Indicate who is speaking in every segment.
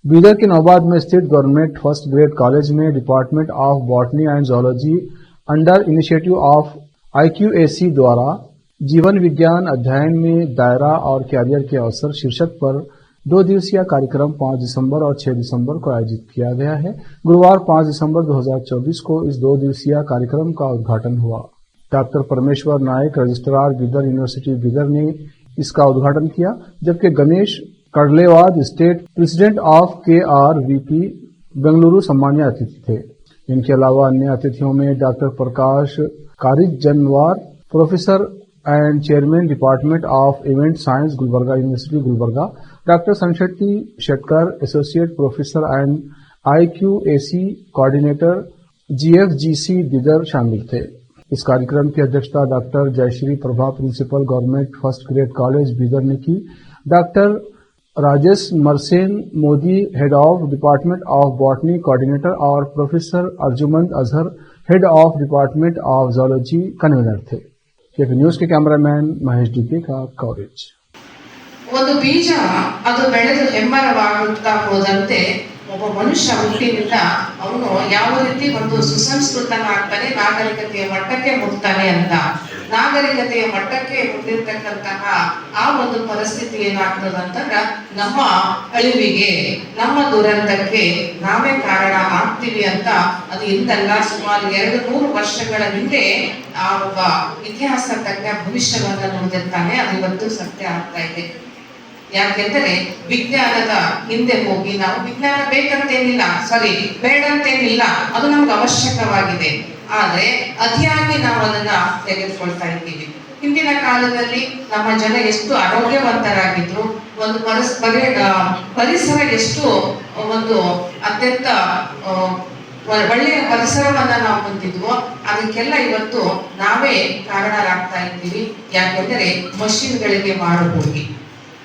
Speaker 1: बीदर के नौबाद में स्थित गवर्नमेंट फर्स्ट ग्रेड कॉलेज में department of botany and zoology under initiative of IQAC द्वारा जीवन विज्ञान अध्ययन में दायरा और कैरियर के अवसर शीर्षक पर 2 दिवसीय कार्यक्रम 5 दिसंबर और 6 दिसंबर को आयोजित किया गया है। गुरुवार 5 दिसंबर 2024 को इस 2 दिवसीय कार्यक्रम का उद्घाटन हुआ। Doctor Parameshwar Nayak, registrar Bidar university Bidar ने इसका उद्घाटन किया, जबकि Ganesh Kadlewad, state president of KRVP Bengaluru सम्मानीय अतिथि थे। इनके अलावा अन्य अतिथियों में doctor Prakash Karijanavar, professor and chairman department of event science Gulbarga university Gulbarga, doctor Sanshakti Shetkar, associate professor and IQAC coordinator GFGC Bidar शामिल थे। इस कार्यक्रम की अध्यक्षता doctor Jayashree Prabha, principal government first grade college Bidar ने की। Doctor Rajesh Marsen Modi, head of department of botany coordinator, और professor Arjumand Azhar, head of department of zoology convener थे। एक न्यूज के कैमरामैन महेश डिग्गे का कवरेज।
Speaker 2: ಒಂದು ಬೀಜ ಅದು ಬೆಳೆದು ಹೆಮ್ಮರವಾಗುತ್ತಾ ಹೋದಂತೆ ಒಬ್ಬ ಮನುಷ್ಯ ಹುಟ್ಟಿನಿಂದ ಅವನು ಯಾವ ರೀತಿ ಒಂದು ಸುಸಂಸ್ಕೃತನಾಗ್ತಾನೆ, ನಾಗರಿಕತೆಯ ಮಟ್ಟಕ್ಕೆ ಮುಟ್ತಾನೆ ಅಂತ. ನಾಗರಿಕತೆಯ ಮಟ್ಟಕ್ಕೆ ಮುಟ್ಟಿರ್ತಕ್ಕಂತಹ ಆ ಒಂದು ಪರಿಸ್ಥಿತಿ ಏನಾಗ್ತದಂತಂದ್ರ ನಮ್ಮ ಅಳಿವಿಗೆ, ನಮ್ಮ ದುರಂತಕ್ಕೆ ನಾವೇ ಕಾರಣ ಆಗ್ತೀವಿ ಅಂತ. ಅದು ಇಂದಲ್ಲ, ಸುಮಾರು 200 ವರ್ಷಗಳ ಹಿಂದೆ ಆ ಒಬ್ಬ ಇತಿಹಾಸ ತಜ್ಞ ಭವಿಷ್ಯವನ್ನ ನುಡಿದಿರ್ತಾನೆ. ಅದು ಇವತ್ತು ಸತ್ಯ ಆಗ್ತಾ ಇದೆ. ಯಾಕೆಂದರೆ ವಿಜ್ಞಾನದ ಹಿಂದೆ ಹೋಗಿ ನಾವು ವಿಜ್ಞಾನ ಬೇಕಂತೇನಿಲ್ಲ, ಬೇಡಂತೇನಿಲ್ಲ, ಅದು ನಮ್ಗೆ ಅವಶ್ಯಕವಾಗಿದೆ. ಆದ್ರೆ ಅತಿಯಾಗಿ ನಾವು ಅದನ್ನ ತೆಗೆದುಕೊಳ್ತಾ ಇದ್ದೀವಿ. ಹಿಂದಿನ ಕಾಲದಲ್ಲಿ ನಮ್ಮ ಜನ ಎಷ್ಟು ಆರೋಗ್ಯವಂತರಾಗಿದ್ರು, ಒಂದು ಪರಿಸರ ಎಷ್ಟು ಒಂದು ಅತ್ಯಂತ ಒಳ್ಳೆಯ ಪರಿಸರವನ್ನ ನಾವು ಹೊಂದಿದ್ವೋ ಅದಕ್ಕೆಲ್ಲ ಇವತ್ತು ನಾವೇ ಕಾರಣರಾಗ್ತಾ ಇದ್ದೀವಿ. ಯಾಕೆಂದರೆ ಮಷಿನ್ಗಳಿಗೆ ಮಾರು ಹೋಗಿ.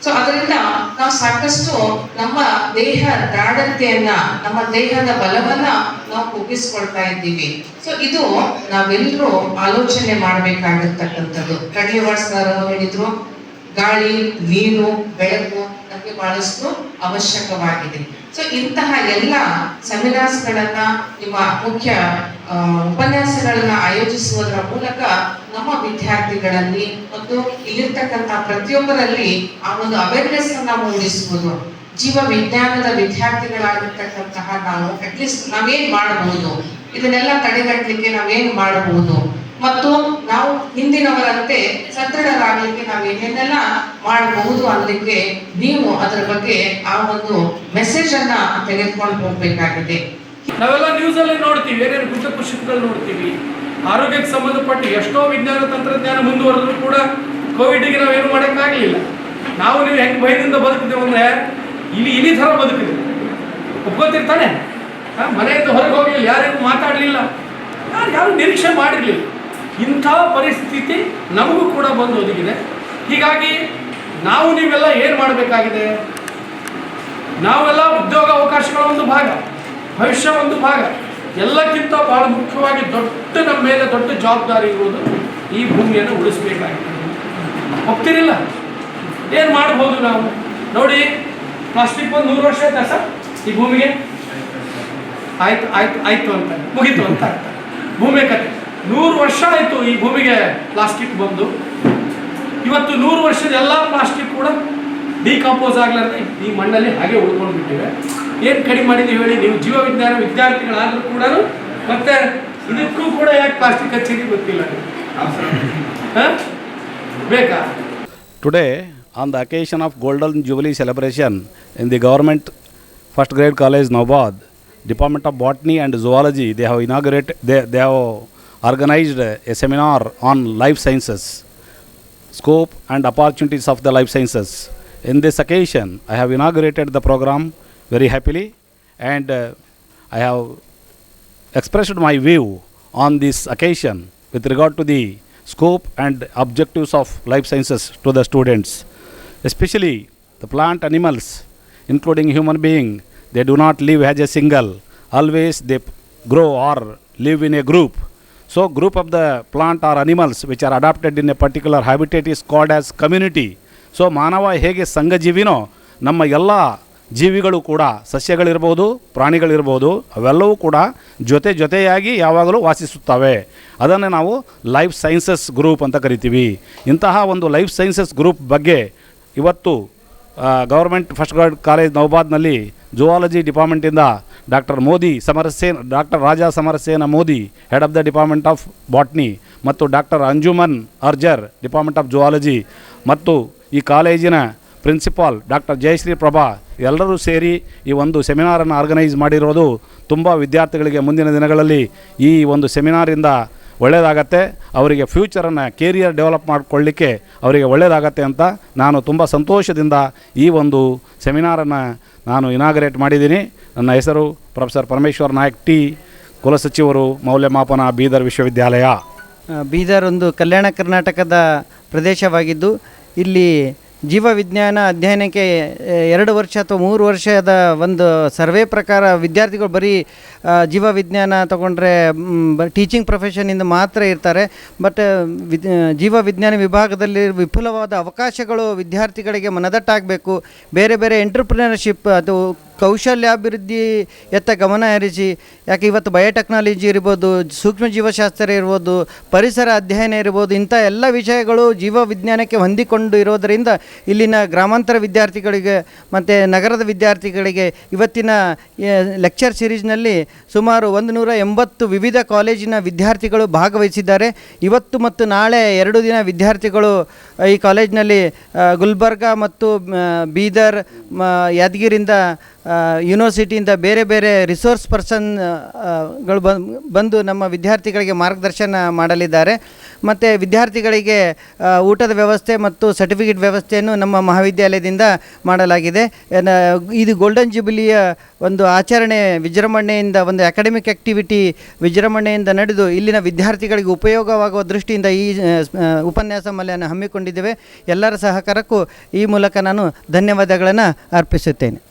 Speaker 2: ಸೊ ಅದರಿಂದ ನಾವು ಸಾಕಷ್ಟು ನಮ್ಮ ದೇಹ ದಾಢ್ಯತೆಯನ್ನ, ನಮ್ಮ ದೇಹದ ಬಲವನ್ನ ನಾವು ಕುಗ್ಗಿಸ್ಕೊಳ್ತಾ ಇದ್ದೀವಿ. ಸೊ ಇದು ನಾವೆಲ್ಲರೂ ಆಲೋಚನೆ ಮಾಡಬೇಕಾಗಿರ್ತಕ್ಕಂಥದ್ದು. ಕಡ್ಲಿವಾಡ್ ಸರ್ ಹೇಳಿದ್ರು, ಗಾಳಿ, ನೀರು, ಬೆಳಕು ನಮಗೆ ಬಹಳಷ್ಟು ಅವಶ್ಯಕವಾಗಿದೆ. ಸೊ ಇಂತಹ ಎಲ್ಲ ಸೆಮಿನಾರ್ಸ್ಗಳನ್ನ, ನಿಮ್ಮ ಮುಖ್ಯ ಉಪನ್ಯಾಸಗಳನ್ನ ಆಯೋಜಿಸುವುದರ ಮೂಲಕ ನಮ್ಮ ವಿದ್ಯಾರ್ಥಿಗಳಲ್ಲಿ ಮತ್ತು ಇಲ್ಲಿರ್ತಕ್ಕಂಥ ಪ್ರತಿಯೊಬ್ಬರಲ್ಲಿ ಆ ಒಂದು ಅವೇರ್ನೆಸ್ ಅನ್ನ ಮೂಡಿಸುವುದು. ಜೀವ ವಿಜ್ಞಾನದ ವಿದ್ಯಾರ್ಥಿಗಳಾಗಿರ್ತಕ್ಕಂತಹ ನಾವು ಅಟ್ಲೀಸ್ಟ್ ನಾವೇನ್ ಮಾಡಬಹುದು, ಇದನ್ನೆಲ್ಲ ತಡೆಗಟ್ಟಲಿಕ್ಕೆ ನಾವೇನ್ ಮಾಡಬಹುದು, ಮತ್ತು ನಾವು ಹಿಂದಿನವರಂತೆ ಸದೃಢರಾಗಲಿಕ್ಕೆ ನಾವೇನೇನೆಲ್ಲ ಮಾಡಬಹುದು ಅನ್ನಲಿಕ್ಕೆ ನೀವು ಅದರ ಬಗ್ಗೆ ಆ ಒಂದು ಮೆಸೇಜ್ ಅನ್ನ ತೆಗೆದುಕೊಂಡು ಹೋಗ್ಬೇಕಾಗಿದೆ.
Speaker 3: ನಾವೆಲ್ಲ ನ್ಯೂಸ್ ಅಲ್ಲಿ ನೋಡ್ತೀವಿ, ಏನೇನು ಪುಸ್ತಕಗಳು ನೋಡ್ತೀವಿ. ಆರೋಗ್ಯಕ್ಕೆ ಸಂಬಂಧಪಟ್ಟು ಎಷ್ಟೋ ವಿಜ್ಞಾನ ತಂತ್ರಜ್ಞಾನ ಮುಂದುವರೆದ್ರು ಕೂಡ ಕೋವಿಡ್ಗೆ ನಾವೇನು ಮಾಡೋಕ್ಕಾಗಲಿಲ್ಲ. ನಾವು ನೀವು ಹೆಂಗೆ ಭಯದಿಂದ ಬದುಕಿದ್ದೇವೆ ಅಂದರೆ ಇಲಿ ಥರ ಬದುಕಿದ್ವಿ. ಒಪ್ಕೋತಿರ್ತಾನೆ, ಮನೆಯಿಂದ ಹೊರಗೆ ಹೋಗಲಿಲ್ಲ, ಯಾರಿಗೂ ಮಾತಾಡಲಿಲ್ಲ, ಯಾರು ನಿರೀಕ್ಷೆ ಮಾಡಿರಲಿಲ್ಲ. ಇಂಥ ಪರಿಸ್ಥಿತಿ ನಮಗೂ ಕೂಡ ಬಂದು ಒದಗಿದೆ. ಹೀಗಾಗಿ ನಾವು ನೀವೆಲ್ಲ ಏನು ಮಾಡಬೇಕಾಗಿದೆ? ನಾವೆಲ್ಲ ಉದ್ಯೋಗ ಅವಕಾಶಗಳ ಒಂದು ಭಾಗ, ಭವಿಷ್ಯ ಒಂದು ಭಾಗ. ಎಲ್ಲಕ್ಕಿಂತ ಬಹಳ ಮುಖ್ಯವಾಗಿ ನಮ್ಮ ಮೇಲೆ ದೊಡ್ಡ ಜವಾಬ್ದಾರಿ ಇರುವುದು ಈ ಭೂಮಿಯನ್ನು ಉಳಿಸಬೇಕಾಗಿದೆ. ಹೋಗ್ತಿರಿಲ್ಲ, ಏನು ಮಾಡ್ಬೋದು ನಾವು? ನೋಡಿ, ಪ್ಲಾಸ್ಟಿಕ್ ಒಂದು 100 ವರ್ಷ ಆಯ್ತಾ ಸರ್ ಈ ಭೂಮಿಗೆ? ಆಯ್ತು ಅಂತ ಮುಗೀತು ಅಂತ ಆಗ್ತದೆ ಭೂಮಿ ಕತೆ. 100 ವರ್ಷ ಆಯಿತು ಈ ಭೂಮಿಗೆ ಪ್ಲಾಸ್ಟಿಕ್ ಬಂದು. ಇವತ್ತು 100 ವರ್ಷದ ಎಲ್ಲ ಪ್ಲಾಸ್ಟಿಕ್ ಕೂಡ ಡಿಕಂಪೋಸ್ ಆಗಲಾರ್ದೆ ಈ ಮಣ್ಣಲ್ಲಿ ಹಾಗೆ ಉಳ್ಕೊಂಡು ಬಿಟ್ಟಿವೆ. ಏನು ಕಡಿಮೆ ಮಾಡಿದ್ದೀವಿ ಹೇಳಿ? ನೀವು ಜೀವ ವಿಜ್ಞಾನ ವಿದ್ಯಾರ್ಥಿಗಳಾದರೂ ಕೂಡ ಮತ್ತೆ ಇದಕ್ಕೂ ಕೂಡ ಯಾಕೆ ಪ್ಲಾಸ್ಟಿಕ್ ಹಚ್ಚಿರಿ ಗೊತ್ತಿಲ್ಲ, ಬೇಕಾ?
Speaker 4: Today, on the occasion of Golden Jubilee celebration in the Government First Grade College Nowbad, Department of Botany and Zoology, they have organized a seminar on life sciences, scope and opportunities of the life sciences. In this occasion, I have inaugurated the program very happily, and I have expressed my view on this occasion with regard to the scope and objectives of life sciences to the students. Especially the plant animals, including human being, they do not live as a single. Always they grow or live in a group. So group of the plant or animals which are adapted in a particular habitat is called as community. So ಮಾನವ ಹೇಗೆ ಸಂಘಜೀವಿನೋ, ನಮ್ಮ ಎಲ್ಲ ಜೀವಿಗಳು ಕೂಡ ಸಸ್ಯಗಳಿರ್ಬೋದು, ಪ್ರಾಣಿಗಳಿರ್ಬೋದು, ಅವೆಲ್ಲವೂ ಕೂಡ ಜೊತೆಯಾಗಿ ಯಾವಾಗಲೂ ವಾಸಿಸುತ್ತವೆ. ಅದನ್ನು ನಾವು ಲೈಫ್ ಸೈನ್ಸಸ್ ಗ್ರೂಪ್ ಅಂತ ಕರಿತೀವಿ. ಇಂತಹ ಒಂದು ಲೈಫ್ ಸೈನ್ಸಸ್ ಗ್ರೂಪ್ ಬಗ್ಗೆ ಇವತ್ತು ಗೌರ್ಮೆಂಟ್ ಫಸ್ಟ್ ಗ್ರೇಡ್ ಕಾಲೇಜ್ ನೌಬಾದ್ನಲ್ಲಿ ಜುವಾಲಜಿ ಡಿಪಾರ್ಟ್ಮೆಂಟಿಂದ doctor Raja Samarasena Modi, head of the department of botany, ಮತ್ತು doctor Anjuman Azhar, department of zoology, ಮತ್ತು ಈ ಕಾಲೇಜಿನ ಪ್ರಿನ್ಸಿಪಾಲ್ ಡಾಕ್ಟರ್ ಜಯಶ್ರೀ ಪ್ರಭಾ ಎಲ್ಲರೂ ಸೇರಿ ಈ ಒಂದು ಸೆಮಿನಾರನ್ನು ಆರ್ಗನೈಸ್ ಮಾಡಿರೋದು ತುಂಬ ವಿದ್ಯಾರ್ಥಿಗಳಿಗೆ ಮುಂದಿನ ದಿನಗಳಲ್ಲಿ ಈ ಒಂದು ಸೆಮಿನಾರಿಂದ ಒಳ್ಳೆಯದಾಗತ್ತೆ. ಅವರಿಗೆ ಫ್ಯೂಚರನ್ನು ಕೇರಿಯರ್ ಡೆವಲಪ್ ಮಾಡಿಕೊಳ್ಳಿಕ್ಕೆ ಅವರಿಗೆ ಒಳ್ಳೆಯದಾಗತ್ತೆ ಅಂತ ನಾನು ತುಂಬ ಸಂತೋಷದಿಂದ ಈ ಒಂದು ಸೆಮಿನಾರನ್ನು ನಾನು ಇನಾಗರೇಟ್ ಮಾಡಿದ್ದೀನಿ. ನನ್ನ ಹೆಸರು ಪ್ರೊಫೆಸರ್ ಪರಮೇಶ್ವರ್ ನಾಯಕ್ ಟಿ, ಕುಲಸಚಿವರು, ಮೌಲ್ಯಮಾಪನ, ಬೀದರ್ ವಿಶ್ವವಿದ್ಯಾಲಯ.
Speaker 5: ಬೀದರ್ ಒಂದು ಕಲ್ಯಾಣ ಕರ್ನಾಟಕದ ಪ್ರದೇಶವಾಗಿದ್ದು ಇಲ್ಲಿ ಜೀವವಿಜ್ಞಾನ ಅಧ್ಯಯನಕ್ಕೆ 2 ವರ್ಷ ಅಥವಾ 3 ವರ್ಷದ ಒಂದು ಸರ್ವೆ ಪ್ರಕಾರ ವಿದ್ಯಾರ್ಥಿಗಳು ಬರೀ ಜೀವವಿಜ್ಞಾನ ತಗೊಂಡ್ರೆ ಟೀಚಿಂಗ್ ಪ್ರೊಫೆಷನಿಂದ ಮಾತ್ರ ಇರ್ತಾರೆ. ಬಟ್ ಜೀವವಿಜ್ಞಾನ ವಿಭಾಗದಲ್ಲಿ ವಿಪುಲವಾದ ಅವಕಾಶಗಳು ವಿದ್ಯಾರ್ಥಿಗಳಿಗೆ ಮನದಟ್ಟಾಗಬೇಕು. ಬೇರೆ ಬೇರೆ ಎಂಟ್ರಪ್ರಿನರ್ಶಿಪ್ ಅದು ಕೌಶಲ್ಯಾಭಿವೃದ್ಧಿ ಗಮನ ಹರಿಸಿ, ಯಾಕೆ ಇವತ್ತು ಬಯೋಟೆಕ್ನಾಲಜಿ ಇರ್ಬೋದು, ಸೂಕ್ಷ್ಮ ಜೀವಶಾಸ್ತ್ರ ಇರ್ಬೋದು, ಪರಿಸರ ಅಧ್ಯಯನ ಇರ್ಬೋದು, ಇಂಥ ಎಲ್ಲ ವಿಷಯಗಳು ಜೀವವಿಜ್ಞಾನಕ್ಕೆ ಹೊಂದಿಕೊಂಡು ಇರೋದರಿಂದ ಇಲ್ಲಿನ ಗ್ರಾಮಾಂತರ ವಿದ್ಯಾರ್ಥಿಗಳಿಗೆ ಮತ್ತು ನಗರದ ವಿದ್ಯಾರ್ಥಿಗಳಿಗೆ ಇವತ್ತಿನ ಲೆಕ್ಚರ್ ಸಿರೀಸ್ನಲ್ಲಿ ಸುಮಾರು 180 ವಿವಿಧ ಕಾಲೇಜಿನ ವಿದ್ಯಾರ್ಥಿಗಳು ಭಾಗವಹಿಸಿದ್ದಾರೆ. ಇವತ್ತು ಮತ್ತು ನಾಳೆ 2 ದಿನ ವಿದ್ಯಾರ್ಥಿಗಳು ಈ ಕಾಲೇಜಿನಲ್ಲಿ ಗುಲ್ಬರ್ಗ ಮತ್ತು ಬೀದರ್, ಯಾದಗಿರಿಯಿಂದ ಯೂನಿವರ್ಸಿಟಿಯಿಂದ ಬೇರೆ ಬೇರೆ ರಿಸೋರ್ಸ್ ಪರ್ಸನ್ಗಳು ಬಂದು ನಮ್ಮ ವಿದ್ಯಾರ್ಥಿಗಳಿಗೆ ಮಾರ್ಗದರ್ಶನ ಮಾಡಲಿದ್ದಾರೆ. ಮತ್ತು ವಿದ್ಯಾರ್ಥಿಗಳಿಗೆ ಊಟದ ವ್ಯವಸ್ಥೆ ಮತ್ತು ಸರ್ಟಿಫಿಕೇಟ್ ವ್ಯವಸ್ಥೆಯನ್ನು ನಮ್ಮ ಮಹಾವಿದ್ಯಾಲಯದಿಂದ ಮಾಡಲಾಗಿದೆ. ಇದು ಗೋಲ್ಡನ್ ಜೂಬಿಲಿಯ ಒಂದು ಆಚರಣೆ ವಿಜೃಂಭಣೆಯಿಂದ, ಒಂದು ಅಕಾಡೆಮಿಕ್ ಆ್ಯಕ್ಟಿವಿಟಿ ವಿಜೃಂಭಣೆಯಿಂದ ನಡೆದು ಇಲ್ಲಿನ ವಿದ್ಯಾರ್ಥಿಗಳಿಗೆ ಉಪಯೋಗವಾಗುವ ದೃಷ್ಟಿಯಿಂದ ಈ ಉಪನ್ಯಾಸ ಮಾಲೆಯನ್ನು ಹಮ್ಮಿಕೊಂಡಿದ್ದೇವೆ. ಎಲ್ಲರ ಸಹಕಾರಕ್ಕೂ ಈ ಮೂಲಕ ನಾನು ಧನ್ಯವಾದಗಳನ್ನು ಅರ್ಪಿಸುತ್ತೇನೆ.